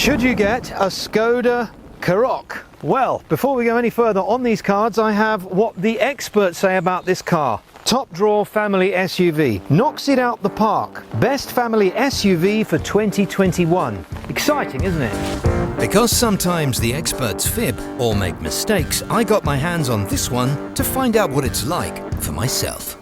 Should you get a Skoda Karoq? Well, before we go any further on these cards, I have what the experts say about this car. Top drawer family SUV. Knocks it out the park. Best family SUV for 2021. Exciting, isn't it? Because sometimes the experts fib or make mistakes, I got my hands on this one to find out what it's like for myself.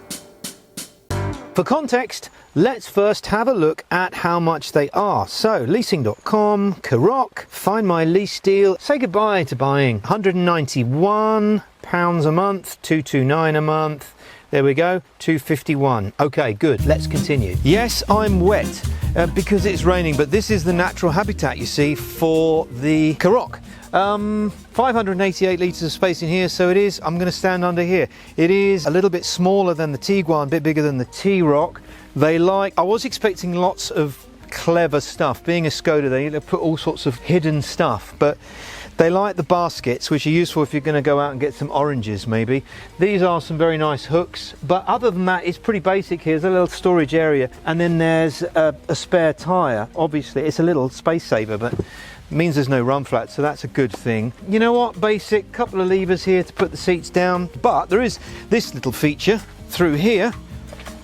For context, let's first have a look at how much they are. So, Leasing.com, Karoq, find my lease deal, say goodbye to buying. £191 a month, £229 a month. There we go, $251. Okay, good, let's continue. Yes, I'm wet because it's raining, but this is the natural habitat, you see, for the Karoq. 588 litres of space in here, so it is, I'm going to stand under here. It is a little bit smaller than the Tiguan, a bit bigger than the T-Roc. I was expecting lots of clever stuff. Being a Skoda, they put all sorts of hidden stuff, but they like the baskets, which are useful if you're going to go out and get some oranges maybe. These are some very nice hooks, but other than that, it's pretty basic here. There's a little storage area, and then there's a spare tyre. Obviously, it's a little space saver, but it means there's no run flat, so that's a good thing. You know what? Basic, couple of levers here to put the seats down, but there is this little feature through here,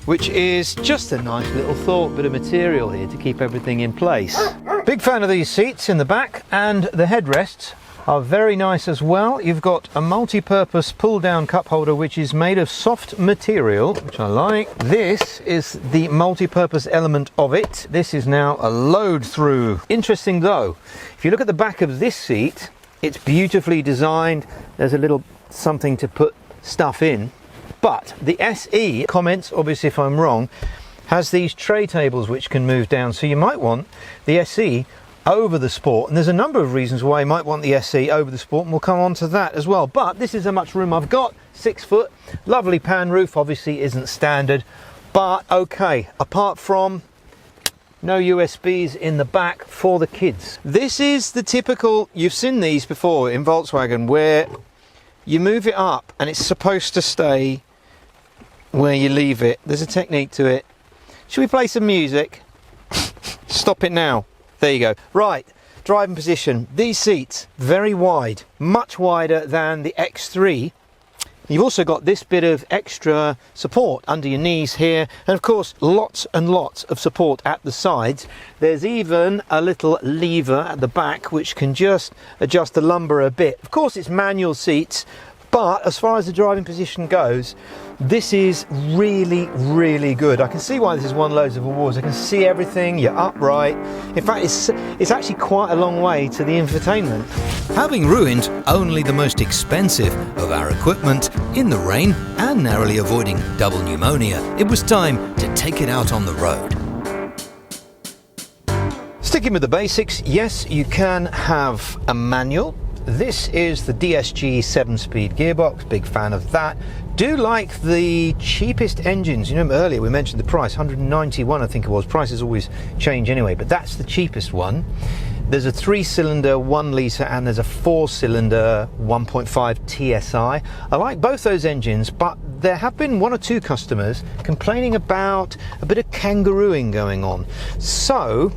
which is just a nice little thought bit of material here to keep everything in place. Big fan of these seats in the back, and the headrests are very nice as well. You've got a multi-purpose pull-down cup holder which is made of soft material, which I like. This is the multi-purpose element of it. This is now a load through. Interesting though, if you look at the back of this seat, it's beautifully designed. There's a little something to put stuff in. But the SE, comments obviously if I'm wrong, has these tray tables which can move down. So you might want the SE over the Sport, and there's a number of reasons why you might want the SE over the Sport, and we'll come on to that as well. But this is how much room I've got. 6 foot, lovely pan roof, obviously isn't standard, but okay, apart from no USBs in the back for the kids. This is the typical, you've seen these before in Volkswagen, where you move it up and it's supposed to stay where you leave it. There's a technique to it. Should we play some music? Stop it now. There you go. Right, driving position. These seats, very wide, much wider than the X3. You've also got this bit of extra support under your knees here, and of course lots and lots of support at the sides. There's even a little lever at the back which can just adjust the lumbar a bit. Of course it's manual seats, but as far as the driving position goes, this is really, really good. I can see why this has won loads of awards. I can see everything, you're upright. In fact, it's actually quite a long way to the infotainment. Having ruined only the most expensive of our equipment in the rain and narrowly avoiding double pneumonia, it was time to take it out on the road. Sticking with the basics, yes, you can have a manual. This is the DSG 7-speed gearbox, big fan of that. Do like the cheapest engines. You know, earlier we mentioned the price, 191 I think it was. Prices always change anyway, but that's the cheapest one. There's a 3-cylinder 1 litre and there's a 4-cylinder 1.5 TSI. I like both those engines, but there have been 1 or 2 customers complaining about a bit of kangarooing going on. So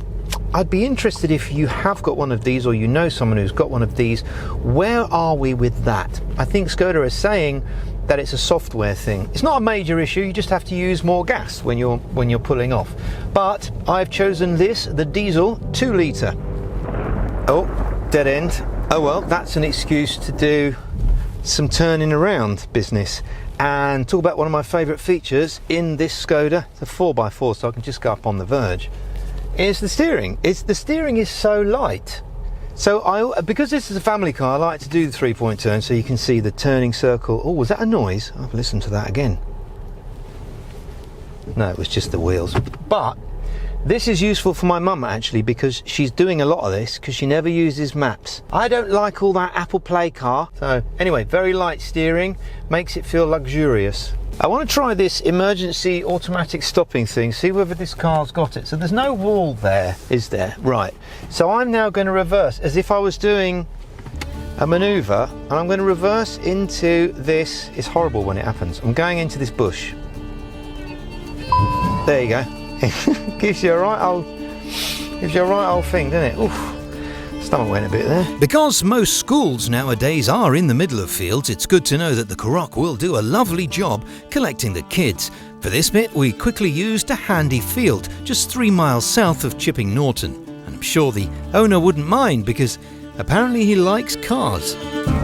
I'd be interested, if you have got one of these or you know someone who's got one of these, where are we with that? I think Skoda is saying that it's a software thing. It's not a major issue, you just have to use more gas when you're pulling off. But I've chosen this, the diesel 2 litre. Oh, dead end. Oh well, that's an excuse to do some turning around business and talk about one of my favourite features in this Skoda. It's a 4x4, so I can just go up on the verge. Is the steering. The steering is so light. So because this is a family car, I like to do the 3-point turn so you can see the turning circle. Oh, was that a noise? I've listened to that again. No, it was just the wheels. But this is useful for my mum actually, because she's doing a lot of this because she never uses maps. I don't like all that Apple Play car. So anyway, very light steering, makes it feel luxurious. I want to try this emergency automatic stopping thing, see whether this car's got it. So there's no wall there, is there? Right. So I'm now going to reverse as if I was doing a manoeuvre, and I'm going to reverse into this. It's horrible when it happens. I'm going into this bush. There you go. Gives you a right old thing, doesn't it? Oof. Someone went a bit there. Because most schools nowadays are in the middle of fields, it's good to know that the Karoq will do a lovely job collecting the kids. For this bit, we quickly used a handy field just 3 miles south of Chipping Norton. And I'm sure the owner wouldn't mind because apparently he likes cars.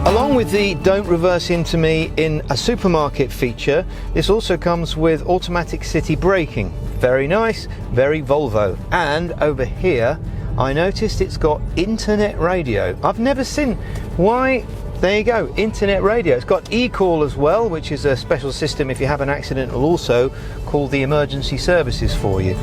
Along with the don't reverse into me in a supermarket feature, this also comes with automatic city braking. Very nice, very Volvo. And over here, I noticed it's got internet radio. I've never seen. Why? There you go, internet radio. It's got eCall as well, which is a special system if you have an accident. It will also call the emergency services for you.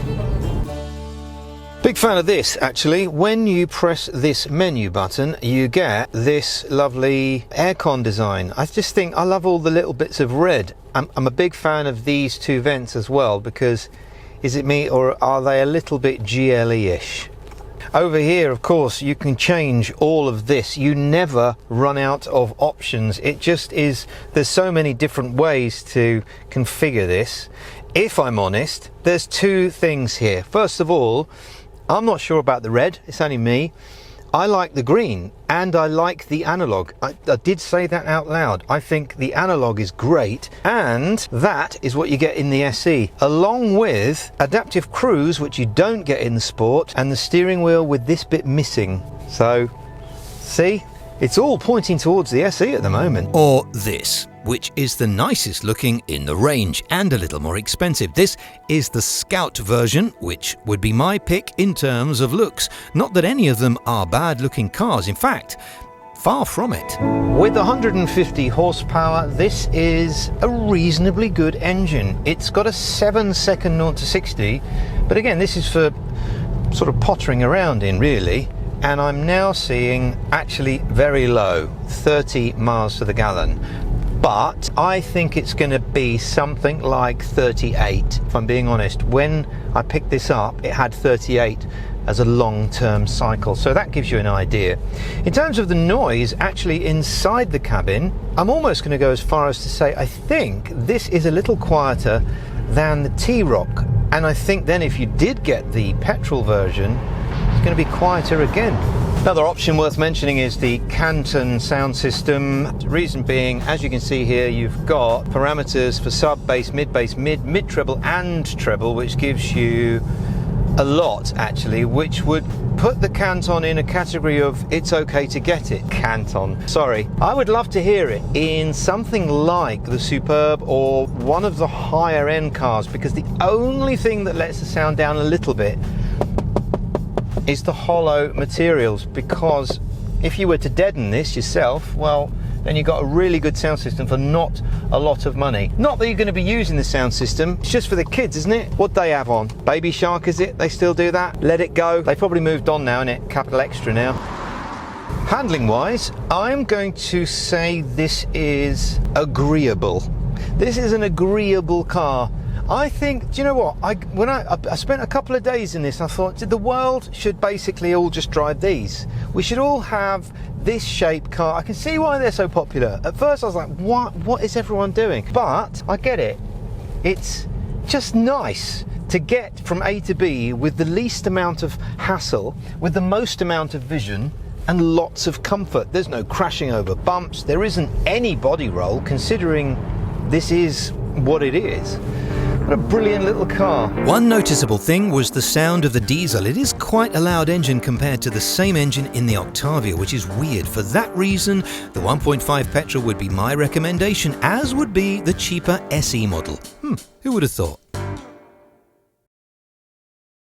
Big fan of this, actually. When you press this menu button, you get this lovely aircon design. I just think I love all the little bits of red. I'm a big fan of these two vents as well, because is it me or are they a little bit GLE-ish? Over here, of course, you can change all of this. You never run out of options. It just is, there's so many different ways to configure this. If I'm honest, there's two things here. First of all, I'm not sure about the red, it's only me. I like the green and I like the analog. I did say that out loud. I think the analog is great, and that is what you get in the SE, along with adaptive cruise, which you don't get in the Sport, and the steering wheel with this bit missing. So, see? It's all pointing towards the SE at the moment. Or this, which is the nicest looking in the range and a little more expensive. This is the Scout version, which would be my pick in terms of looks. Not that any of them are bad looking cars, in fact, far from it. With 150 horsepower, this is a reasonably good engine. It's got a 7-second 0 to 60, but again, this is for sort of pottering around in, really. And I'm now seeing actually very low, 30 miles to the gallon. But I think it's going to be something like 38, if I'm being honest. When I picked this up, it had 38 as a long-term cycle, so that gives you an idea. In terms of the noise, actually inside the cabin, I'm almost going to go as far as to say I think this is a little quieter than the T-Roc. And I think then if you did get the petrol version, it's going to be quieter again. Another option worth mentioning is the Canton sound system. The reason being, as you can see here, you've got parameters for sub, bass, mid treble and treble, which gives you a lot actually, which would put the Canton in a category of it's okay to get it. Canton, sorry. I would love to hear it in something like the Superb or one of the higher end cars, because the only thing that lets the sound down a little bit is the hollow materials, because if you were to deaden this yourself, well, then you've got a really good sound system for not a lot of money. Not that you're going to be using the sound system, it's just for the kids, isn't it? What they have on? Baby Shark, is it? They still do that? Let It Go? They probably moved on now, innit? Capital Extra now. Handling wise, I'm going to say this is agreeable. This is an agreeable car. I think, do you know what? I spent a couple of days in this, I thought the world should basically all just drive these. We should all have this shape car. I can see why they're so popular. At first I was like, what is everyone doing? But I get it. It's just nice to get from A to B with the least amount of hassle, with the most amount of vision, and lots of comfort. There's no crashing over bumps. There isn't any body roll, considering this is what it is. What a brilliant little car. One noticeable thing was the sound of the diesel. It is quite a loud engine compared to the same engine in the Octavia, which is weird. For that reason, the 1.5 petrol would be my recommendation, as would be the cheaper SE model. Who would have thought?